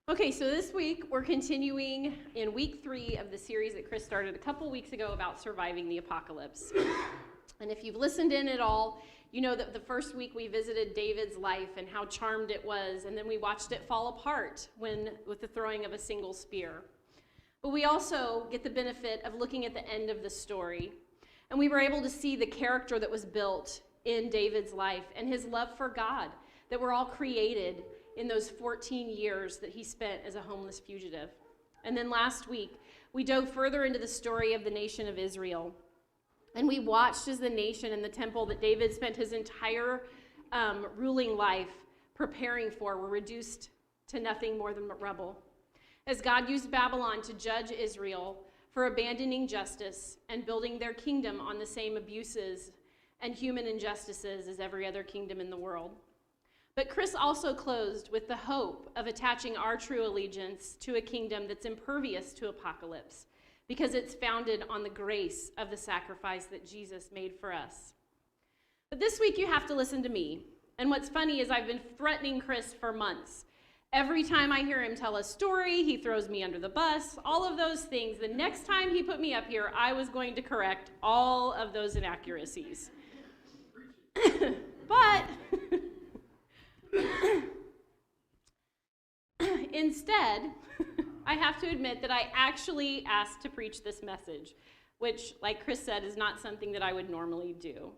Okay, so this week we're continuing in week 3 of the series that Chris started a couple weeks ago about surviving the apocalypse. And if you've listened in at all, you know that the first week we visited David's life and how charmed it was, and then we watched it fall apart with the throwing of a single spear. But we also get the benefit of looking at the end of the story, and we were able to see the character that was built in David's life and his love for God that were all created in those 14 years that he spent as a homeless fugitive. And then last week, we dove further into the story of the nation of Israel. And we watched as the nation and the temple that David spent his entire ruling life preparing for were reduced to nothing more than rubble. As God used Babylon to judge Israel for abandoning justice and building their kingdom on the same abuses and human injustices as every other kingdom in the world. But Chris also closed with the hope of attaching our true allegiance to a kingdom that's impervious to apocalypse because it's founded on the grace of the sacrifice that Jesus made for us. But this week you have to listen to me. And what's funny is I've been threatening Chris for months. Every time I hear him tell a story, he throws me under the bus, all of those things. The next time he put me up here, I was going to correct all of those inaccuracies. But instead, I have to admit that I actually asked to preach this message, which, like Chris said, is not something that I would normally do.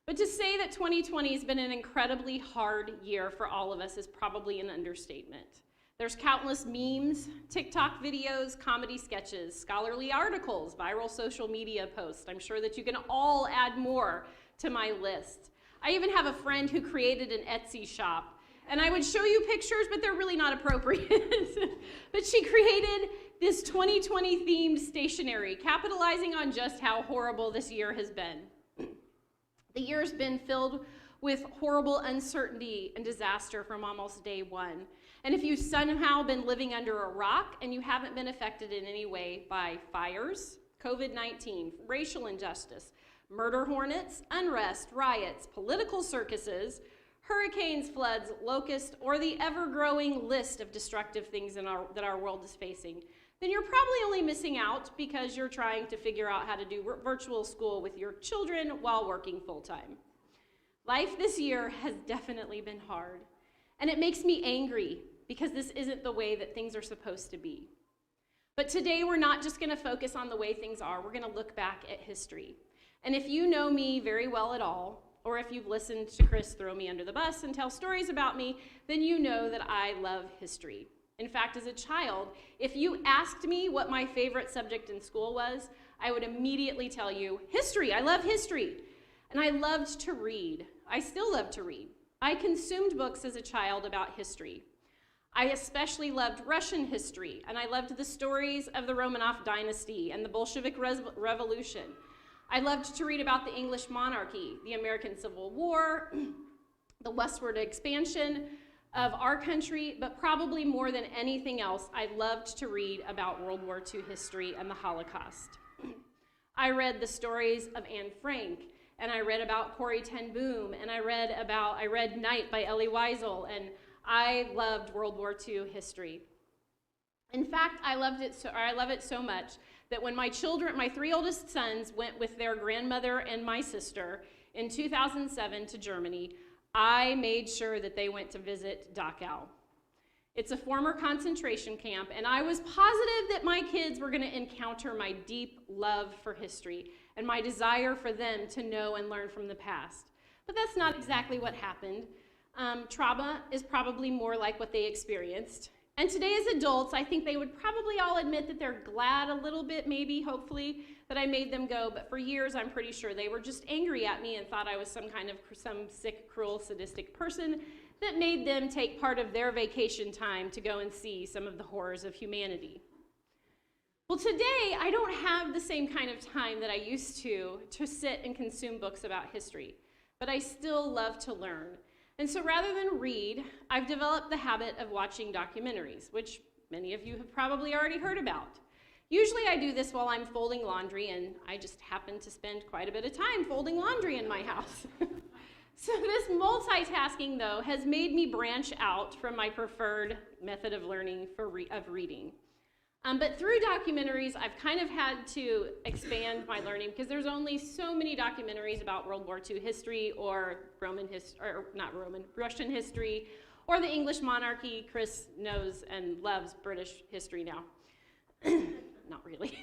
But to say that 2020 has been an incredibly hard year for all of us is probably an understatement. There's countless memes, TikTok videos, comedy sketches, scholarly articles, viral social media posts. I'm sure that you can all add more to my list. I even have a friend who created an Etsy shop. And I would show you pictures, but they're really not appropriate. But she created this 2020 themed stationery, capitalizing on just how horrible this year has been. The year's been filled with horrible uncertainty and disaster from almost day one. And if you've somehow been living under a rock and you haven't been affected in any way by fires, COVID-19, racial injustice, murder hornets, unrest, riots, political circuses, hurricanes, floods, locusts, or the ever-growing list of destructive things that our world is facing, then you're probably only missing out because you're trying to figure out how to do virtual school with your children while working full-time. Life this year has definitely been hard, and it makes me angry because this isn't the way that things are supposed to be. But today we're not just going to focus on the way things are, we're going to look back at history. And if you know me very well at all, or if you've listened to Chris throw me under the bus and tell stories about me, then you know that I love history. In fact, as a child, if you asked me what my favorite subject in school was, I would immediately tell you, history. I love history. And I loved to read. I still love to read. I consumed books as a child about history. I especially loved Russian history, and I loved the stories of the Romanov dynasty and the Bolshevik Revolution. I loved to read about the English monarchy, the American Civil War, the westward expansion of our country, but probably more than anything else, I loved to read about World War II history and the Holocaust. I read the stories of Anne Frank, and I read about Corrie ten Boom, and I read Night by Elie Wiesel, and I loved World War II history. In fact, I love it so much that when my 3 oldest sons went with their grandmother and my sister in 2007 to Germany, I made sure that they went to visit Dachau. It's a former concentration camp, and I was positive that my kids were going to encounter my deep love for history and my desire for them to know and learn from the past. But that's not exactly what happened. Trauma is probably more like what they experienced. And today as adults, I think they would probably all admit that they're glad a little bit, maybe, hopefully, that I made them go. But for years, I'm pretty sure they were just angry at me and thought I was some sick, cruel, sadistic person that made them take part of their vacation time to go and see some of the horrors of humanity. Well, today, I don't have the same kind of time that I used to sit and consume books about history. But I still love to learn. And so rather than read, I've developed the habit of watching documentaries, which many of you have probably already heard about. Usually I do this while I'm folding laundry, and I just happen to spend quite a bit of time folding laundry in my house. So this multitasking, though, has made me branch out from my preferred method of learning of reading. But through documentaries, I've kind of had to expand my learning because there's only so many documentaries about World War II history or Russian history or the English monarchy. Chris knows and loves British history now. Not really.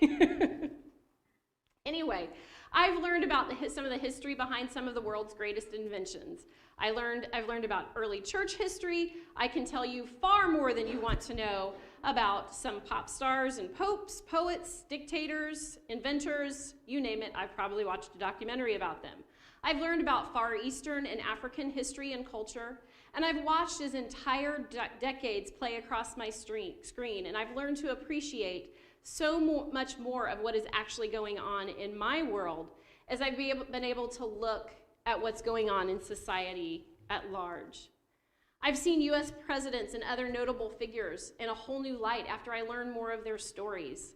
Anyway, I've learned about some of the history behind some of the world's greatest inventions. I've learned about early church history. I can tell you far more than you want to know about some pop stars and popes, poets, dictators, inventors, you name it. I've probably watched a documentary about them. I've learned about Far Eastern and African history and culture, and I've watched as entire decades play across my screen, and I've learned to appreciate so much more of what is actually going on in my world as I've been able to look at what's going on in society at large. I've seen US presidents and other notable figures in a whole new light after I learn more of their stories.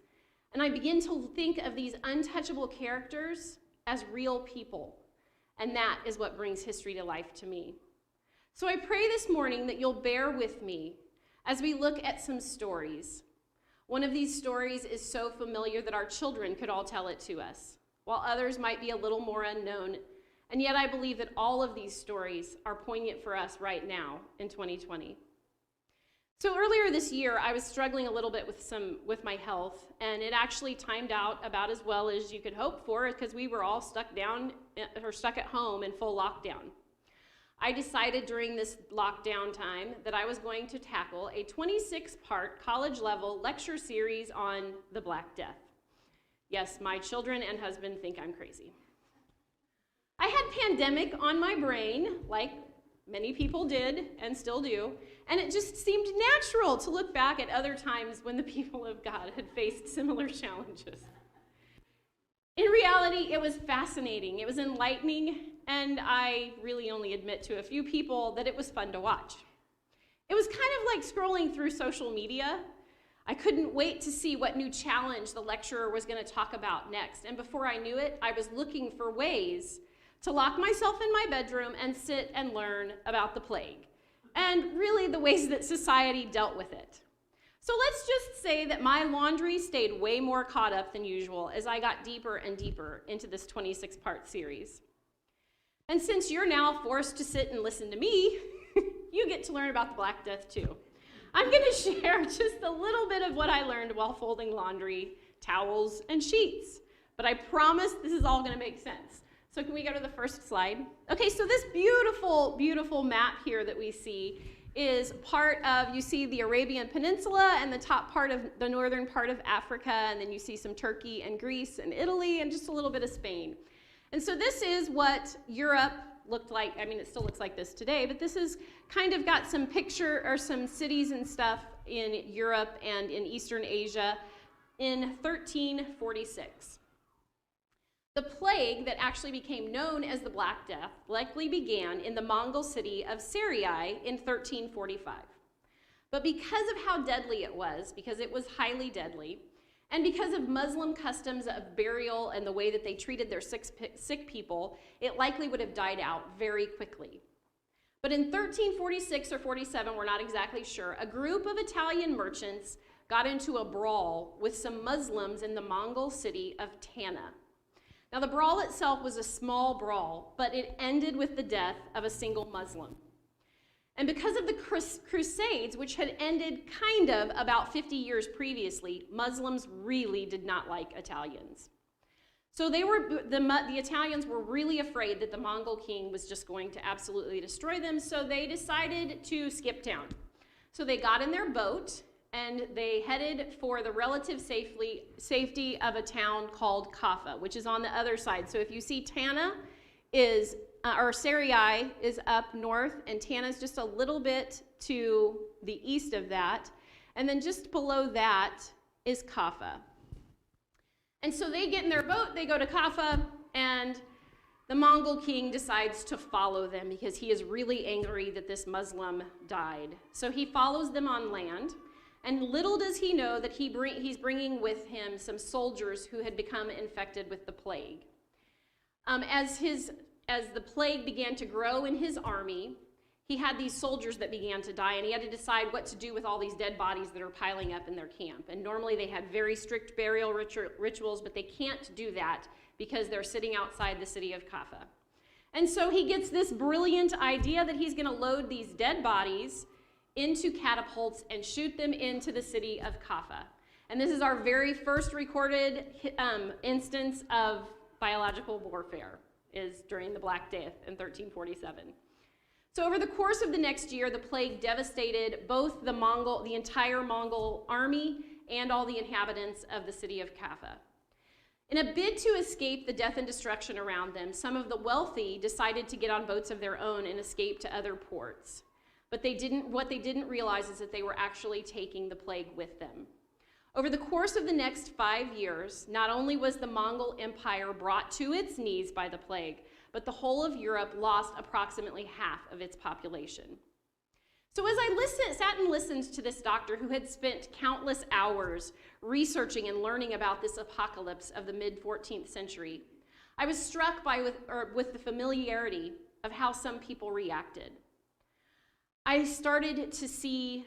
And I begin to think of these untouchable characters as real people. And that is what brings history to life to me. So I pray this morning that you'll bear with me as we look at some stories. One of these stories is so familiar that our children could all tell it to us, while others might be a little more unknown. And yet I believe that all of these stories are poignant for us right now in 2020. So earlier this year, I was struggling a little bit with my health, and it actually timed out about as well as you could hope for because we were all stuck at home in full lockdown. I decided during this lockdown time that I was going to tackle a 26-part college-level lecture series on the Black Death. Yes, my children and husband think I'm crazy. I had pandemic on my brain, like many people did and still do, and it just seemed natural to look back at other times when the people of God had faced similar challenges. In reality, it was fascinating, it was enlightening, and I really only admit to a few people that it was fun to watch. It was kind of like scrolling through social media. I couldn't wait to see what new challenge the lecturer was going to talk about next, and before I knew it, I was looking for ways to lock myself in my bedroom and sit and learn about the plague, and really the ways that society dealt with it. So let's just say that my laundry stayed way more caught up than usual as I got deeper and deeper into this 26-part series. And since you're now forced to sit and listen to me, you get to learn about the Black Death too. I'm going to share just a little bit of what I learned while folding laundry, towels, and sheets. But I promise this is all going to make sense. So can we go to the first slide? Okay, so this beautiful, beautiful map here that we see is part of, you see the Arabian Peninsula and the top part of the northern part of Africa, and then you see some Turkey and Greece and Italy and just a little bit of Spain. And so this is what Europe looked like. I mean, it still looks like this today, but this is kind of got some picture or some cities and stuff in Europe and in Eastern Asia in 1346. The plague that actually became known as the Black Death likely began in the Mongol city of Sarai in 1345. But because of how deadly it was, because it was highly deadly, and because of Muslim customs of burial and the way that they treated their sick people, it likely would have died out very quickly. But in 1346 or 47, we're not exactly sure, a group of Italian merchants got into a brawl with some Muslims in the Mongol city of Tana. Now, the brawl itself was a small brawl, but it ended with the death of a single Muslim. And because of the Crusades, which had ended kind of about 50 years previously, Muslims really did not like Italians. So the Italians were really afraid that the Mongol king was just going to absolutely destroy them, so they decided to skip town. So they got in their boat, and they headed for the relative safety of a town called Kaffa, which is on the other side. So if you see Tana or Sarai is up north, and Tana is just a little bit to the east of that. And then just below that is Kaffa. And so they get in their boat, they go to Kaffa, and the Mongol king decides to follow them because he is really angry that this Muslim died. So he follows them on land, and little does he know that he's bringing with him some soldiers who had become infected with the plague. As his as the plague began to grow in his army, he had these soldiers that began to die, and he had to decide what to do with all these dead bodies that are piling up in their camp. And normally they had very strict burial rituals, but they can't do that because they're sitting outside the city of Kaffa. And so he gets this brilliant idea that he's going to load these dead bodies into catapults and shoot them into the city of Kaffa. And this is our very first recorded instance of biological warfare, is during the Black Death in 1347. So over the course of the next year, the plague devastated both the entire Mongol army and all the inhabitants of the city of Kaffa. In a bid to escape the death and destruction around them, some of the wealthy decided to get on boats of their own and escape to other ports. But what they didn't realize is that they were actually taking the plague with them. Over the course of the next 5 years, not only was the Mongol Empire brought to its knees by the plague, but the whole of Europe lost approximately half of its population. So as I sat and listened to this doctor who had spent countless hours researching and learning about this apocalypse of the mid-14th century, I was struck with the familiarity of how some people reacted. I started to see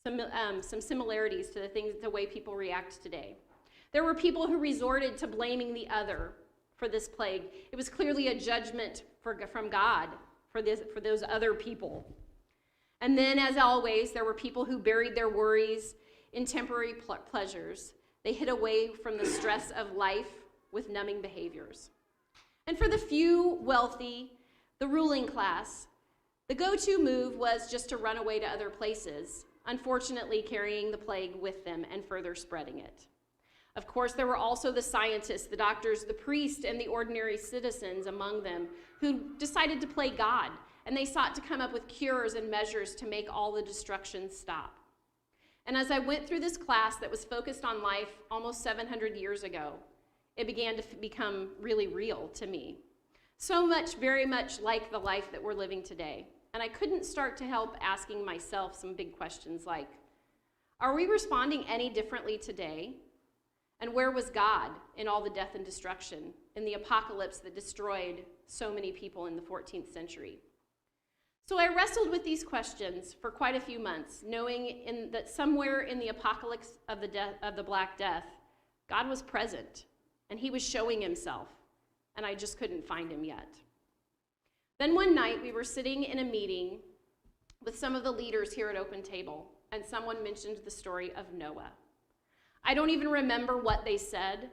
some similarities to the way people react today. There were people who resorted to blaming the other for this plague. It was clearly a judgment from God for those other people. And then, as always, there were people who buried their worries in temporary pleasures. They hid away from the stress of life with numbing behaviors. And for the few wealthy, the ruling class, the go-to move was just to run away to other places, unfortunately carrying the plague with them and further spreading it. Of course, there were also the scientists, the doctors, the priests, and the ordinary citizens among them who decided to play God, and they sought to come up with cures and measures to make all the destruction stop. And as I went through this class that was focused on life almost 700 years ago, it began to become really real to me. So much, very much like the life that we're living today. And I couldn't start to help asking myself some big questions like, are we responding any differently today? And where was God in all the death and destruction, in the apocalypse that destroyed so many people in the 14th century? So I wrestled with these questions for quite a few months, knowing that somewhere in the apocalypse of the Black Death, God was present, and he was showing himself, and I just couldn't find him yet. Then one night, we were sitting in a meeting with some of the leaders here at Open Table, and someone mentioned the story of Noah. I don't even remember what they said,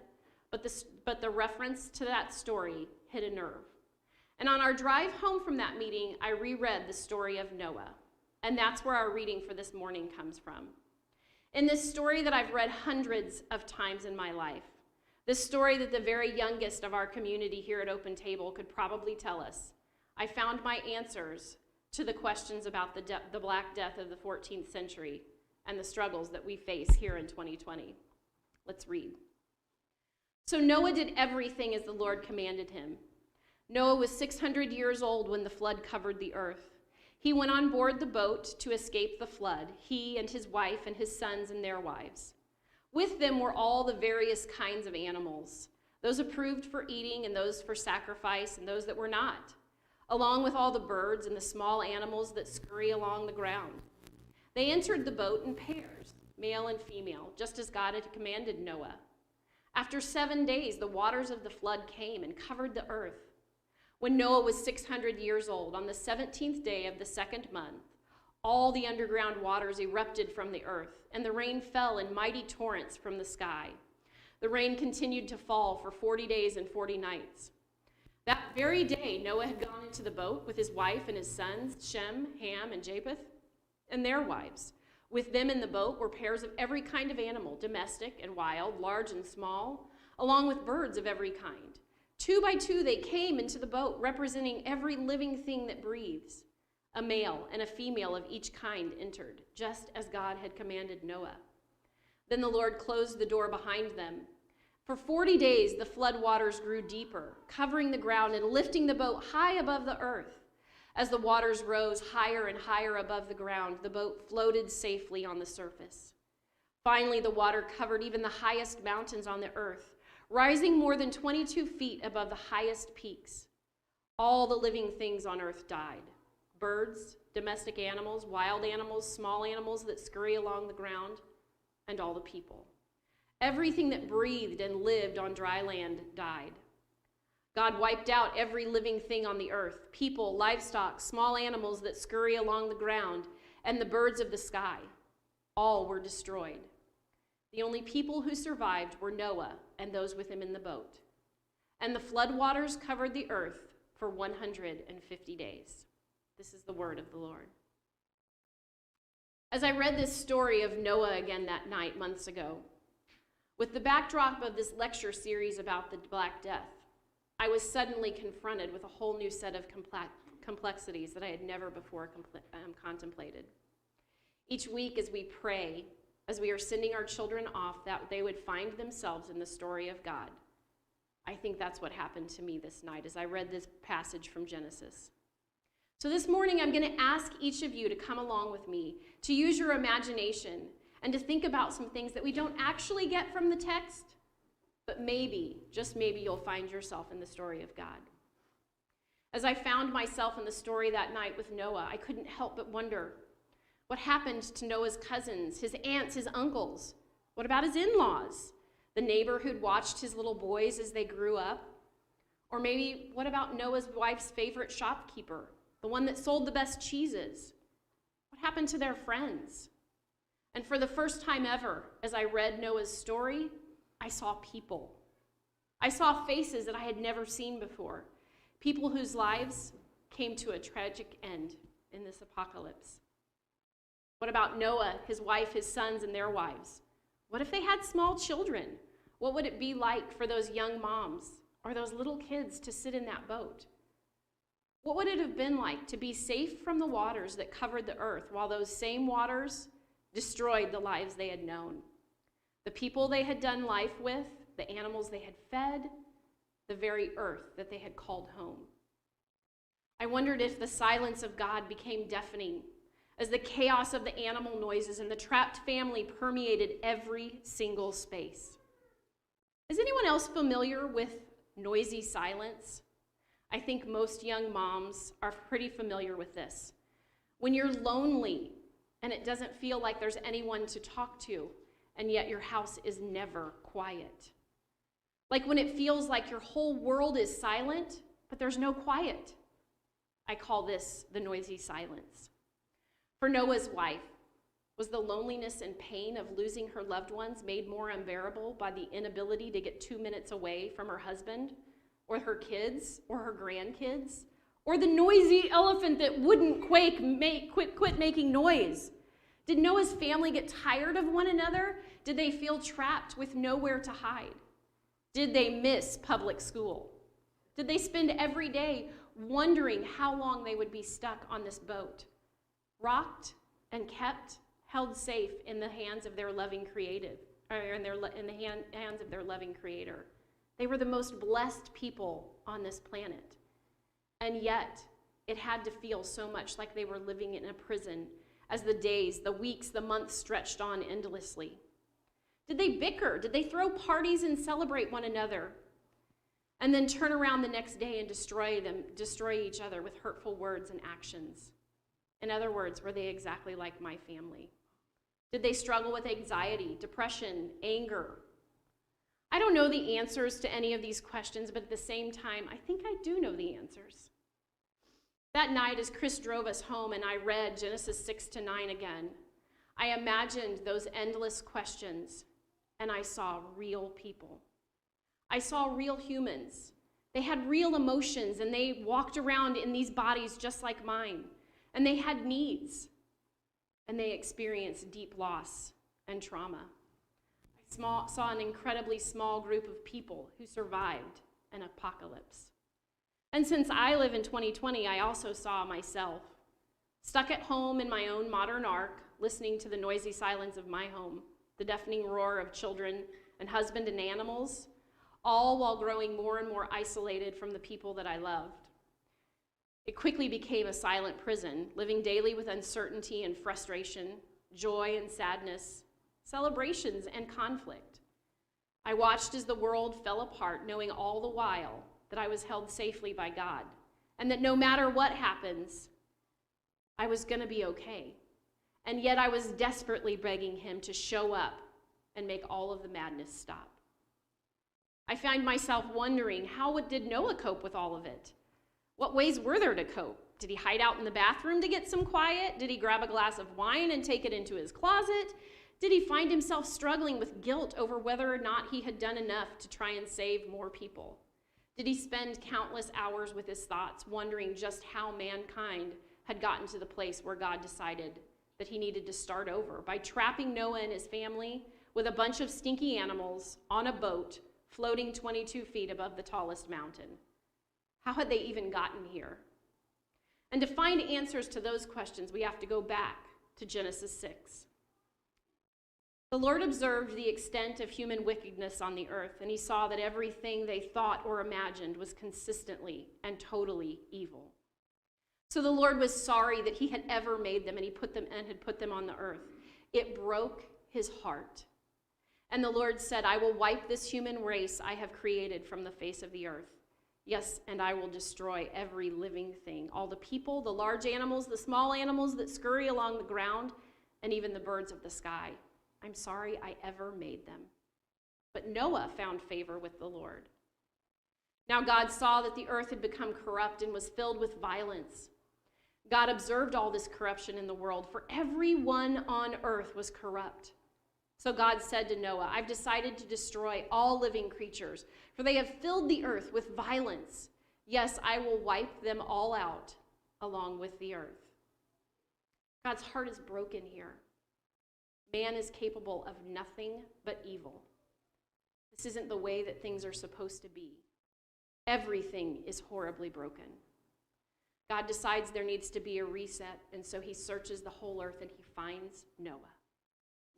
but the reference to that story hit a nerve. And on our drive home from that meeting, I reread the story of Noah, and that's where our reading for this morning comes from. In this story that I've read hundreds of times in my life, this story that the very youngest of our community here at Open Table could probably tell us, I found my answers to the questions about the Black Death of the 14th century and the struggles that we face here in 2020. Let's read. So Noah did everything as the Lord commanded him. Noah was 600 years old when the flood covered the earth. He went on board the boat to escape the flood, he and his wife and his sons and their wives. With them were all the various kinds of animals, those approved for eating and those for sacrifice and those that were not, along with all the birds and the small animals that scurry along the ground. They entered the boat in pairs, male and female, just as God had commanded Noah. After 7 days, the waters of the flood came and covered the earth. When Noah was 600 years old, on the 17th day of the 2nd month, all the underground waters erupted from the earth, and the rain fell in mighty torrents from the sky. The rain continued to fall for 40 days and 40 nights. That very day, Noah had gone into the boat with his wife and his sons, Shem, Ham, and Japheth, and their wives. With them in the boat were pairs of every kind of animal, domestic and wild, large and small, along with birds of every kind. 2 by 2 they came into the boat, representing every living thing that breathes. A male and a female of each kind entered, just as God had commanded Noah. Then the Lord closed the door behind them. For 40 days the flood waters grew deeper, covering the ground and lifting the boat high above the earth. As the waters rose higher and higher above the ground, the boat floated safely on the surface. Finally, the water covered even the highest mountains on the earth, rising more than 22 feet above the highest peaks. All the living things on earth died. Birds, domestic animals, wild animals, small animals that scurry along the ground, and all the people. Everything that breathed and lived on dry land died. God wiped out every living thing on the earth, people, livestock, small animals that scurry along the ground, and the birds of the sky. All were destroyed. The only people who survived were Noah and those with him in the boat. And the flood waters covered the earth for 150 days. This is the word of the Lord. As I read this story of Noah again that night months ago, with the backdrop of this lecture series about the Black Death, I was suddenly confronted with a whole new set of complexities that I had never before contemplated. Each week as we pray, as we are sending our children off, that they would find themselves in the story of God. I think that's what happened to me this night as I read this passage from Genesis. So this morning, I'm going to ask each of you to come along with me, to use your imagination, and to think about some things that we don't actually get from the text, but maybe, just maybe, you'll find yourself in the story of God. As I found myself in the story that night with Noah, I couldn't help but wonder, what happened to Noah's cousins, his aunts, his uncles? What about his in-laws? The neighbor who'd watched his little boys as they grew up? Or maybe, what about Noah's wife's favorite shopkeeper, the one that sold the best cheeses? What happened to their friends? And for the first time ever, as I read Noah's story, I saw people. I saw faces that I had never seen before. People whose lives came to a tragic end in this apocalypse. What about Noah, his wife, his sons, and their wives? What if they had small children? What would it be like for those young moms or those little kids to sit in that boat? What would it have been like to be safe from the waters that covered the earth while those same waters destroyed the lives they had known? The people they had done life with, the animals they had fed, the very earth that they had called home. I wondered if the silence of God became deafening as the chaos of the animal noises and the trapped family permeated every single space. Is anyone else familiar with noisy silence? I think most young moms are pretty familiar with this. When you're lonely and it doesn't feel like there's anyone to talk to, and yet your house is never quiet. Like when it feels like your whole world is silent, but there's no quiet. I call this the noisy silence. For Noah's wife, was the loneliness and pain of losing her loved ones made more unbearable by the inability to get 2 minutes away from her husband, or her kids, or her grandkids, or the noisy elephant that wouldn't quit making noise? Did Noah's family get tired of one another? Did they feel trapped with nowhere to hide? Did they miss public school? Did they spend every day wondering how long they would be stuck on this boat, rocked and kept, held safe in the hands of their loving creative, or in the hands of their loving creator? They were the most blessed people on this planet. And yet, it had to feel so much like they were living in a prison as the days, the weeks, the months stretched on endlessly. Did they bicker? Did they throw parties and celebrate one another? And then turn around the next day and destroy each other with hurtful words and actions? In other words, were they exactly like my family? Did they struggle with anxiety, depression, anger? I don't know the answers to any of these questions, but at the same time, I think I do know the answers. That night, as Chris drove us home and I read Genesis 6-9 again, I imagined those endless questions, and I saw real people. I saw real humans. They had real emotions, and they walked around in these bodies just like mine, and they had needs, and they experienced deep loss and trauma. I saw an incredibly small group of people who survived an apocalypse. And since I live in 2020, I also saw myself stuck at home in my own modern ark, listening to the noisy silence of my home, the deafening roar of children and husband and animals, all while growing more and more isolated from the people that I loved. It quickly became a silent prison, living daily with uncertainty and frustration, joy and sadness, celebrations and conflict. I watched as the world fell apart, knowing all the while that I was held safely by God, and that no matter what happens, I was going to be okay. And yet I was desperately begging him to show up and make all of the madness stop. I find myself wondering, how did Noah cope with all of it? What ways were there to cope? Did he hide out in the bathroom to get some quiet? Did he grab a glass of wine and take it into his closet? Did he find himself struggling with guilt over whether or not he had done enough to try and save more people? Did he spend countless hours with his thoughts, wondering just how mankind had gotten to the place where God decided that he needed to start over by trapping Noah and his family with a bunch of stinky animals on a boat floating 22 feet above the tallest mountain? How had they even gotten here? And to find answers to those questions, we have to go back to Genesis 6. The Lord observed the extent of human wickedness on the earth, and he saw that everything they thought or imagined was consistently and totally evil. So the Lord was sorry that he had ever made them and had put them on the earth. It broke his heart. And the Lord said, I will wipe this human race I have created from the face of the earth. Yes, and I will destroy every living thing, all the people, the large animals, the small animals that scurry along the ground, and even the birds of the sky. I'm sorry I ever made them. But Noah found favor with the Lord. Now God saw that the earth had become corrupt and was filled with violence. God observed all this corruption in the world, for everyone on earth was corrupt. So God said to Noah, I've decided to destroy all living creatures, for they have filled the earth with violence. Yes, I will wipe them all out along with the earth. God's heart is broken here. Man is capable of nothing but evil. This isn't the way that things are supposed to be. Everything is horribly broken. God decides there needs to be a reset, and so he searches the whole earth and he finds Noah.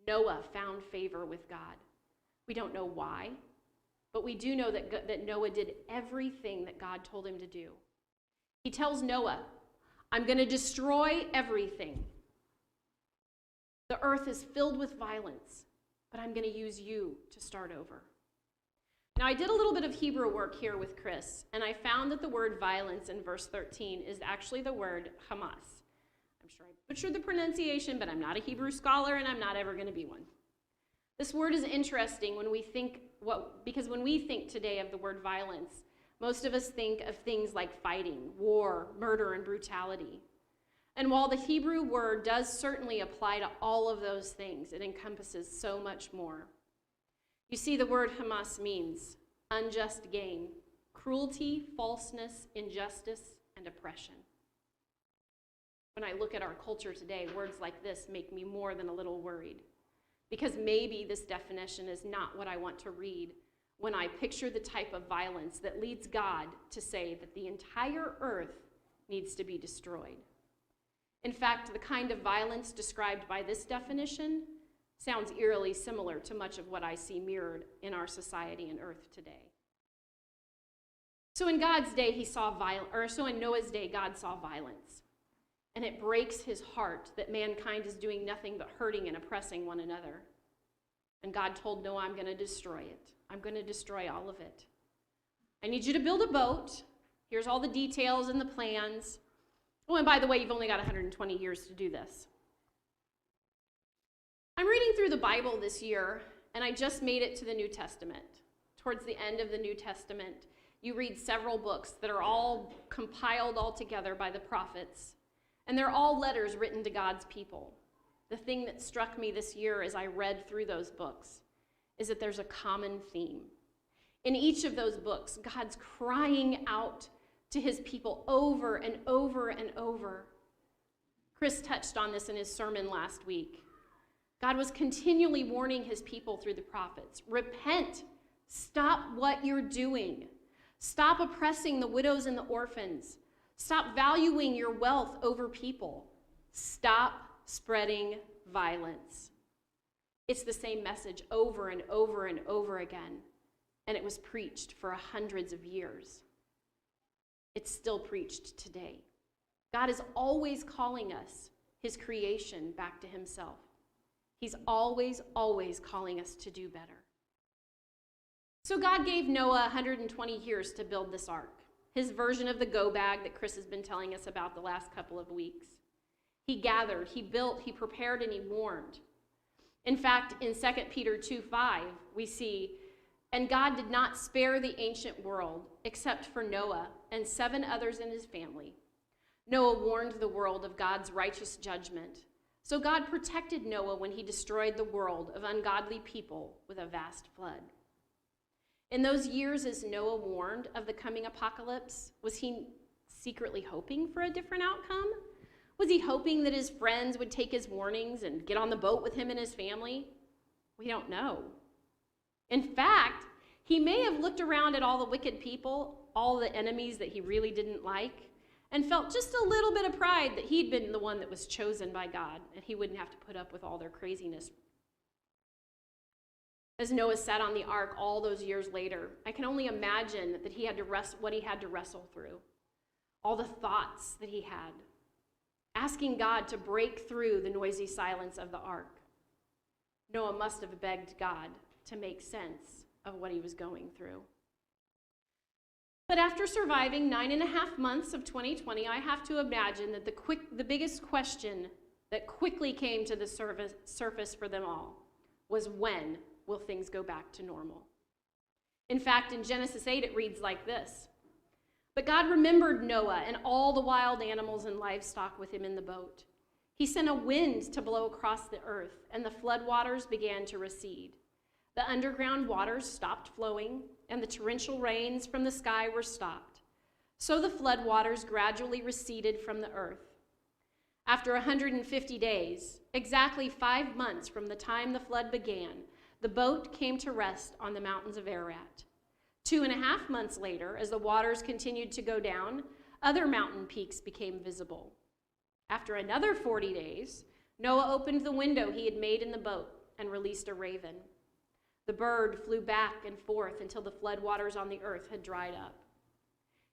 Noah found favor with God. We don't know why, but we do know that Noah did everything that God told him to do. He tells Noah, I'm going to destroy everything. The earth is filled with violence, but I'm going to use you to start over. Now, I did a little bit of Hebrew work here with Chris, and I found that the word violence in verse 13 is actually the word Hamas. I'm sure I butchered the pronunciation, but I'm not a Hebrew scholar, and I'm not ever going to be one. This word is interesting because when we think today of the word violence, most of us think of things like fighting, war, murder, and brutality. And while the Hebrew word does certainly apply to all of those things, it encompasses so much more. You see, the word Hamas means unjust gain, cruelty, falseness, injustice, and oppression. When I look at our culture today, words like this make me more than a little worried, because maybe this definition is not what I want to read when I picture the type of violence that leads God to say that the entire earth needs to be destroyed. In fact, the kind of violence described by this definition sounds eerily similar to much of what I see mirrored in our society and earth today. So in God's day, in Noah's day, God saw violence. And it breaks his heart that mankind is doing nothing but hurting and oppressing one another. And God told Noah, I'm going to destroy it. I'm going to destroy all of it. I need you to build a boat. Here's all the details and the plans. Oh, and by the way, you've only got 120 years to do this. I'm reading through the Bible this year, and I just made it to the New Testament. Towards the end of the New Testament, you read several books that are all compiled all together by the prophets, and they're all letters written to God's people. The thing that struck me this year as I read through those books is that there's a common theme. In each of those books, God's crying out to his people over and over and over. Chris touched on this in his sermon last week. God was continually warning his people through the prophets. Repent. Stop what you're doing. Stop oppressing the widows and the orphans. Stop valuing your wealth over people. Stop spreading violence. It's the same message over and over and over again, and it was preached for hundreds of years. It's still preached today. God is always calling us, his creation, back to himself. He's always, always calling us to do better. So God gave Noah 120 years to build this ark, his version of the go bag that Chris has been telling us about the last couple of weeks. He gathered, he built, he prepared, and he warned. In fact, in 2 Peter 2:5, we see, "And God did not spare the ancient world, except for Noah and 7 others in his family. Noah warned the world of God's righteous judgment. So God protected Noah when he destroyed the world of ungodly people with a vast flood." In those years, as Noah warned of the coming apocalypse, was he secretly hoping for a different outcome? Was he hoping that his friends would take his warnings and get on the boat with him and his family? We don't know. In fact, he may have looked around at all the wicked people, all the enemies that he really didn't like, and felt just a little bit of pride that he'd been the one that was chosen by God, and he wouldn't have to put up with all their craziness. As Noah sat on the ark all those years later, I can only imagine that he had to what he had to wrestle through, all the thoughts that he had, asking God to break through the noisy silence of the ark. Noah must have begged God to make sense of what he was going through. But after surviving 9.5 months of 2020, I have to imagine that the biggest question that quickly came to the surface for them all was, when will things go back to normal? In fact, in Genesis 8, it reads like this: "But God remembered Noah and all the wild animals and livestock with him in the boat. He sent a wind to blow across the earth, and the flood waters began to recede. The underground waters stopped flowing, and the torrential rains from the sky were stopped. So the flood waters gradually receded from the earth. After 150 days, exactly 5 months from the time the flood began, the boat came to rest on the mountains of Ararat. 2.5 months later, as the waters continued to go down, other mountain peaks became visible. After another 40 days, Noah opened the window he had made in the boat and released a raven. The bird flew back and forth until the floodwaters on the earth had dried up.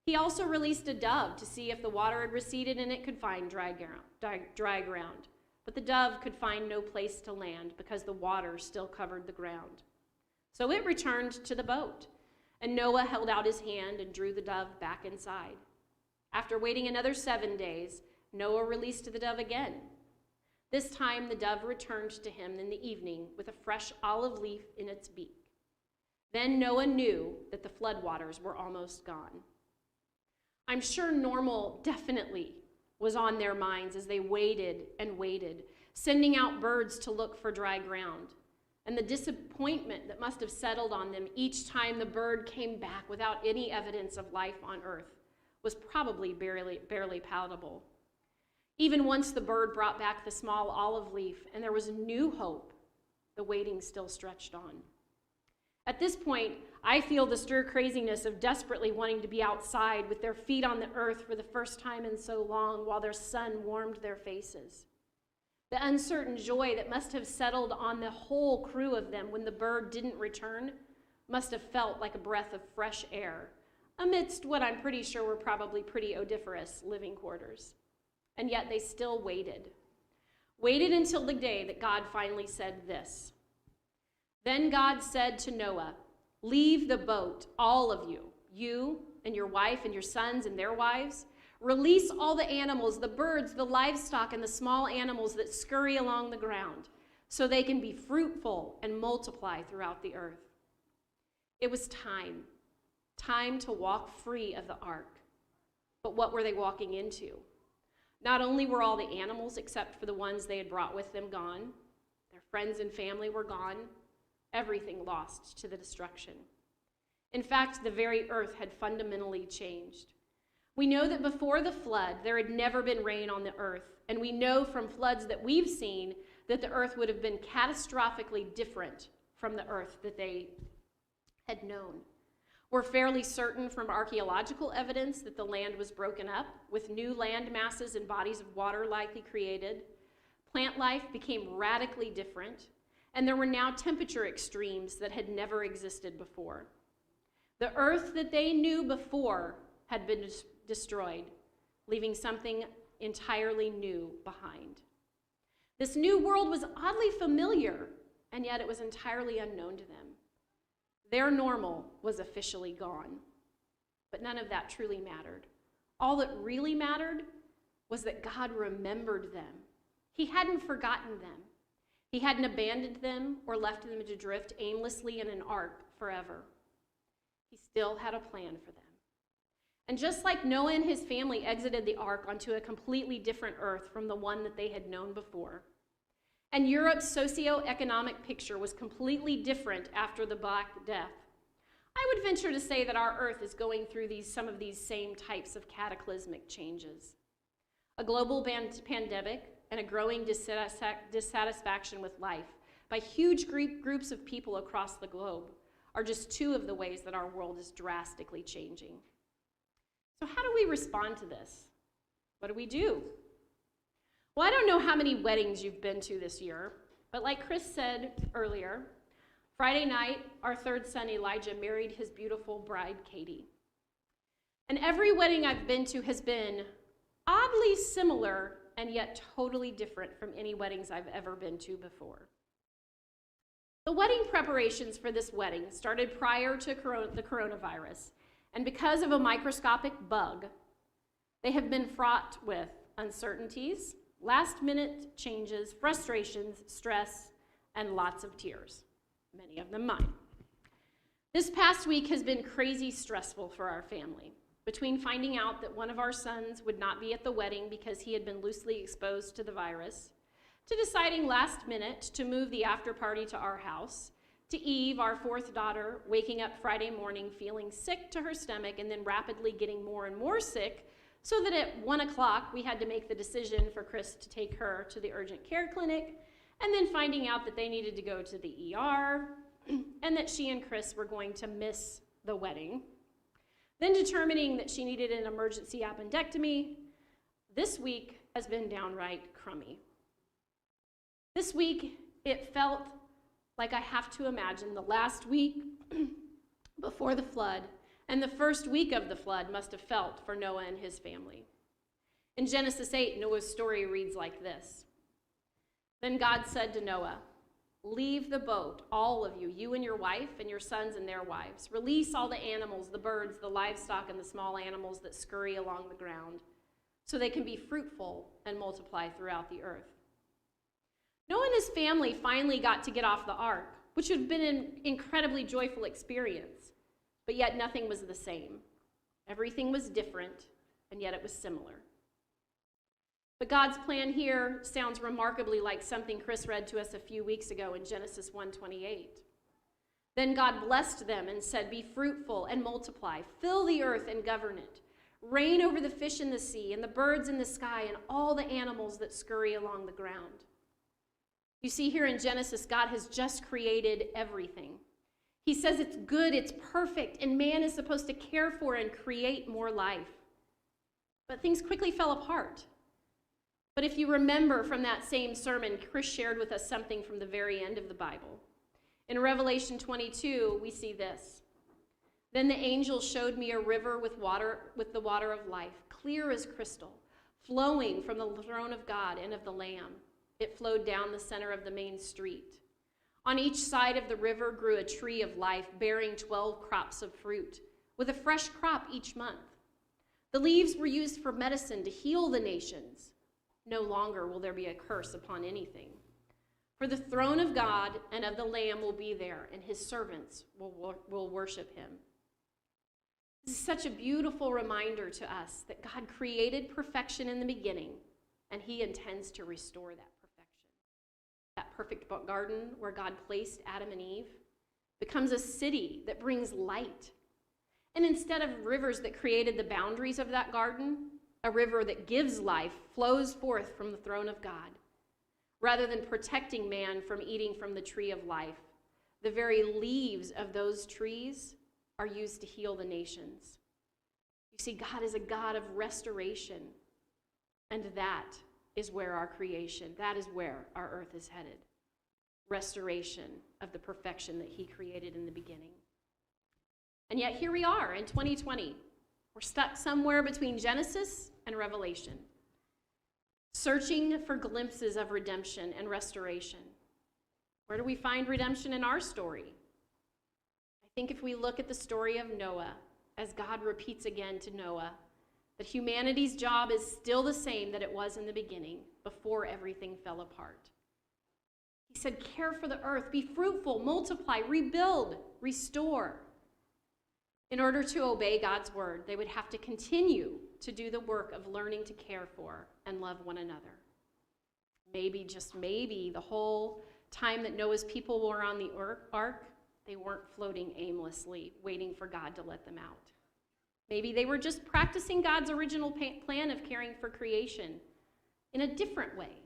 He also released a dove to see if the water had receded and it could find dry ground. But the dove could find no place to land because the water still covered the ground. So it returned to the boat, and Noah held out his hand and drew the dove back inside. After waiting another 7 days, Noah released the dove again. This time the dove returned to him in the evening with a fresh olive leaf in its beak. Then Noah knew that the floodwaters were almost gone. I'm sure normal definitely was on their minds as they waited and waited, sending out birds to look for dry ground. And the disappointment that must have settled on them each time the bird came back without any evidence of life on earth was probably barely palatable. Even once the bird brought back the small olive leaf and there was new hope, the waiting still stretched on. At this point, I feel the stir craziness of desperately wanting to be outside with their feet on the earth for the first time in so long while their sun warmed their faces. The uncertain joy that must have settled on the whole crew of them when the bird didn't return must have felt like a breath of fresh air amidst what I'm pretty sure were probably pretty odoriferous living quarters. And yet they still waited. Waited until the day that God finally said this. Then God said to Noah, "Leave the boat, all of you, you and your wife and your sons and their wives. Release all the animals, the birds, the livestock, and the small animals that scurry along the ground, so they can be fruitful and multiply throughout the earth." It was time to walk free of the ark. But what were they walking into? Not only were all the animals, except for the ones they had brought with them, gone, their friends and family were gone, everything lost to the destruction. In fact, the very earth had fundamentally changed. We know that before the flood, there had never been rain on the earth, and we know from floods that we've seen that the earth would have been catastrophically different from the earth that they had known. We're fairly certain from archaeological evidence that the land was broken up, with new land masses and bodies of water likely created. Plant life became radically different, and there were now temperature extremes that had never existed before. The earth that they knew before had been destroyed, leaving something entirely new behind. This new world was oddly familiar, and yet it was entirely unknown to them. Their normal was officially gone. But none of that truly mattered. All that really mattered was that God remembered them. He hadn't forgotten them. He hadn't abandoned them or left them to drift aimlessly in an ark forever. He still had a plan for them. And just like Noah and his family exited the ark onto a completely different earth from the one that they had known before, and Europe's socio-economic picture was completely different after the Black Death, I would venture to say that our earth is going through some of these same types of cataclysmic changes. A global pandemic and a growing dissatisfaction with life by huge groups of people across the globe are just two of the ways that our world is drastically changing. So how do we respond to this? What do we do? Well, I don't know how many weddings you've been to this year, but like Chris said earlier, Friday night, our third son, Elijah, married his beautiful bride, Katie. And every wedding I've been to has been oddly similar and yet totally different from any weddings I've ever been to before. The wedding preparations for this wedding started prior to the coronavirus, and because of a microscopic bug, they have been fraught with uncertainties, last-minute changes, frustrations, stress, and lots of tears. Many of them mine. This past week has been crazy stressful for our family. Between finding out that one of our sons would not be at the wedding because he had been loosely exposed to the virus, to deciding last minute to move the after party to our house, to Eve, our fourth daughter, waking up Friday morning feeling sick to her stomach and then rapidly getting more and more sick, so that at 1 o'clock we had to make the decision for Chris to take her to the urgent care clinic, and then finding out that they needed to go to the ER, and that she and Chris were going to miss the wedding. Then determining that she needed an emergency appendectomy. This week has been downright crummy. This week, it felt like I have to imagine the last week before the flood and the first week of the flood must have felt for Noah and his family. In Genesis 8, Noah's story reads like this. Then God said to Noah, "Leave the boat, all of you, you and your wife and your sons and their wives. Release all the animals, the birds, the livestock, and the small animals that scurry along the ground, so they can be fruitful and multiply throughout the earth." Noah and his family finally got to get off the ark, which had been an incredibly joyful experience, but yet nothing was the same. Everything was different, and yet it was similar. But God's plan here sounds remarkably like something Chris read to us a few weeks ago in Genesis 1:28. Then God blessed them and said, "Be fruitful and multiply, fill the earth and govern it. Reign over the fish in the sea and the birds in the sky and all the animals that scurry along the ground." You see, here in Genesis, God has just created everything. He says it's good, it's perfect, and man is supposed to care for and create more life. But things quickly fell apart. But if you remember from that same sermon, Chris shared with us something from the very end of the Bible. In Revelation 22, we see this. Then the angel showed me a river with the water of life, clear as crystal, flowing from the throne of God and of the Lamb. It flowed down the center of the main street. On each side of the river grew a tree of life, bearing 12 crops of fruit, with a fresh crop each month. The leaves were used for medicine to heal the nations. No longer will there be a curse upon anything. For the throne of God and of the Lamb will be there, and his servants will worship him. This is such a beautiful reminder to us that God created perfection in the beginning, and he intends to restore that perfection. That perfect garden where God placed Adam and Eve becomes a city that brings light. And instead of rivers that created the boundaries of that garden, a river that gives life flows forth from the throne of God. Rather than protecting man from eating from the tree of life, the very leaves of those trees are used to heal the nations. You see, God is a God of restoration, and that is where our creation, that is where our earth is headed. Restoration of the perfection that he created in the beginning. And yet here we are in 2020. We're stuck somewhere between Genesis and Revelation, searching for glimpses of redemption and restoration. Where do we find redemption in our story? I think if we look at the story of Noah, as God repeats again to Noah, that humanity's job is still the same that it was in the beginning, before everything fell apart. He said, care for the earth, be fruitful, multiply, rebuild, restore. In order to obey God's word, they would have to continue to do the work of learning to care for and love one another. Maybe, just maybe, the whole time that Noah's people were on the ark, they weren't floating aimlessly, waiting for God to let them out. Maybe they were just practicing God's original plan of caring for creation in a different way.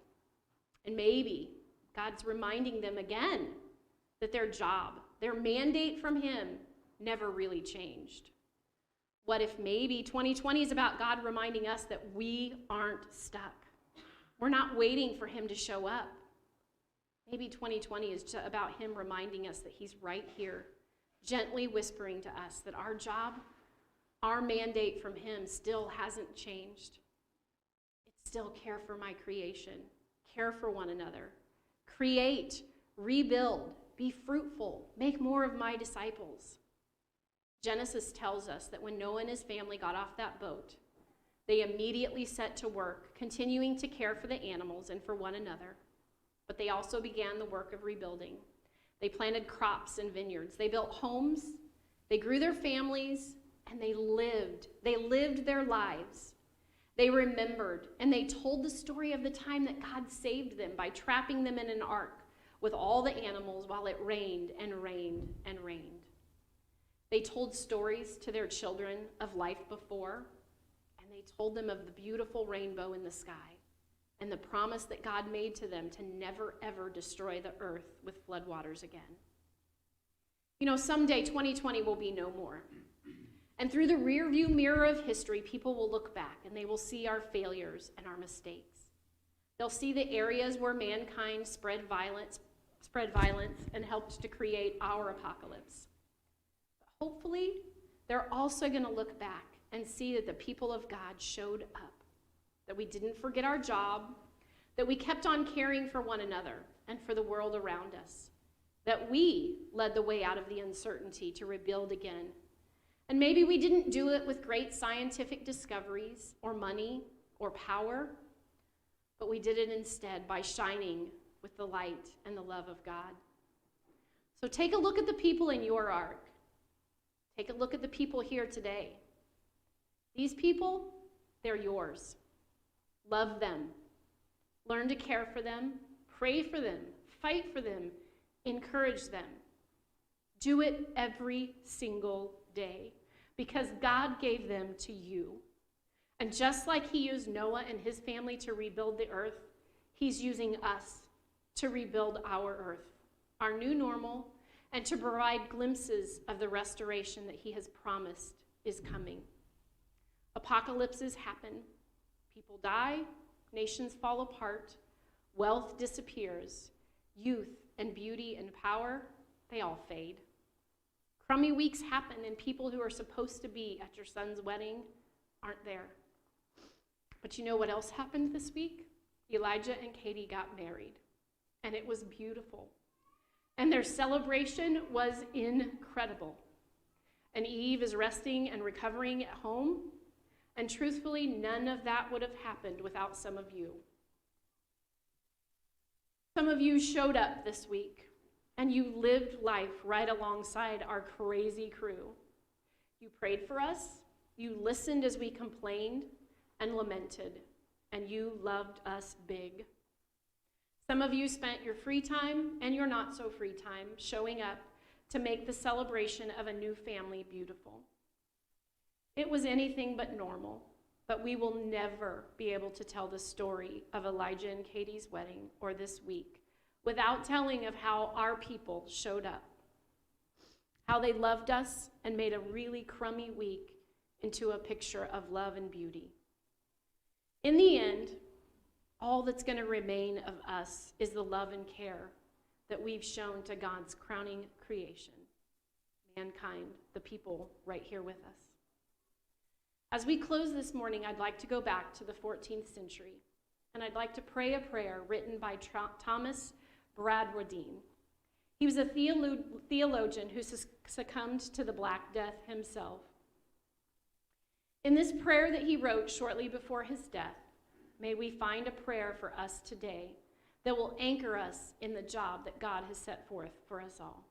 And maybe God's reminding them again that their job, their mandate from him, never really changed. What if maybe 2020 is about God reminding us that we aren't stuck? We're not waiting for him to show up. Maybe 2020 is about him reminding us that he's right here, gently whispering to us that our job, our mandate from him still hasn't changed. It's still care for my creation, care for one another, create, rebuild, be fruitful, make more of my disciples. Genesis tells us that when Noah and his family got off that boat, they immediately set to work, continuing to care for the animals and for one another. But they also began the work of rebuilding. They planted crops and vineyards. They built homes. They grew their families, and they lived. They lived their lives. They remembered, and they told the story of the time that God saved them by trapping them in an ark with all the animals while it rained and rained and rained. They told stories to their children of life before, and they told them of the beautiful rainbow in the sky and the promise that God made to them to never, ever destroy the earth with floodwaters again. You know, someday 2020 will be no more. And through the rearview mirror of history, people will look back and they will see our failures and our mistakes. They'll see the areas where mankind spread violence and helped to create our apocalypse. But hopefully, they're also going to look back and see that the people of God showed up, that we didn't forget our job, that we kept on caring for one another and for the world around us, that we led the way out of the uncertainty to rebuild again. And maybe we didn't do it with great scientific discoveries or money or power, but we did it instead by shining with the light and the love of God. So take a look at the people in your ark. Take a look at the people here today. These people, they're yours. Love them. Learn to care for them. Pray for them. Fight for them. Encourage them. Do it every single day because God gave them to you. And just like he used Noah and his family to rebuild the earth, he's using us to rebuild our earth, our new normal, and to provide glimpses of the restoration that he has promised is coming. Apocalypses happen. People die, nations fall apart, wealth disappears, youth and beauty and power, they all fade. Crummy weeks happen and people who are supposed to be at your son's wedding aren't there. But you know what else happened this week? Elijah and Katie got married, and it was beautiful. And their celebration was incredible. And Eve is resting and recovering at home. And truthfully, none of that would have happened without some of you. Some of you showed up this week, and you lived life right alongside our crazy crew. You prayed for us, you listened as we complained and lamented, and you loved us big. Some of you spent your free time and your not so free time showing up to make the celebration of a new family beautiful. It was anything but normal, but we will never be able to tell the story of Elijah and Katie's wedding or this week without telling of how our people showed up, how they loved us and made a really crummy week into a picture of love and beauty. In the end, all that's going to remain of us is the love and care that we've shown to God's crowning creation, mankind, the people right here with us. As we close this morning, I'd like to go back to the 14th century, and I'd like to pray a prayer written by Thomas Bradwardine. He was a theologian who succumbed to the Black Death himself. In this prayer that he wrote shortly before his death, may we find a prayer for us today that will anchor us in the job that God has set forth for us all.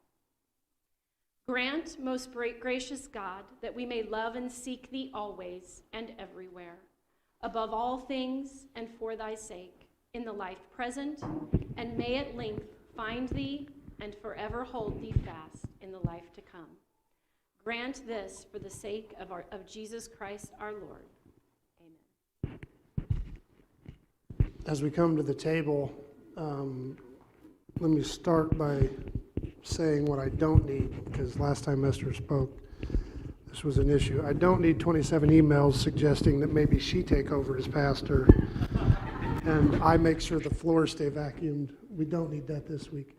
Grant, most gracious God, that we may love and seek thee always and everywhere, above all things and for thy sake, in the life present, and may at length find thee and forever hold thee fast in the life to come. Grant this for the sake of Jesus Christ our Lord. Amen. As we come to the table, let me start by saying what I don't need, because last time Esther spoke, this was an issue. I don't need 27 emails suggesting that maybe she take over as pastor and I make sure the floors stay vacuumed. We don't need that this week.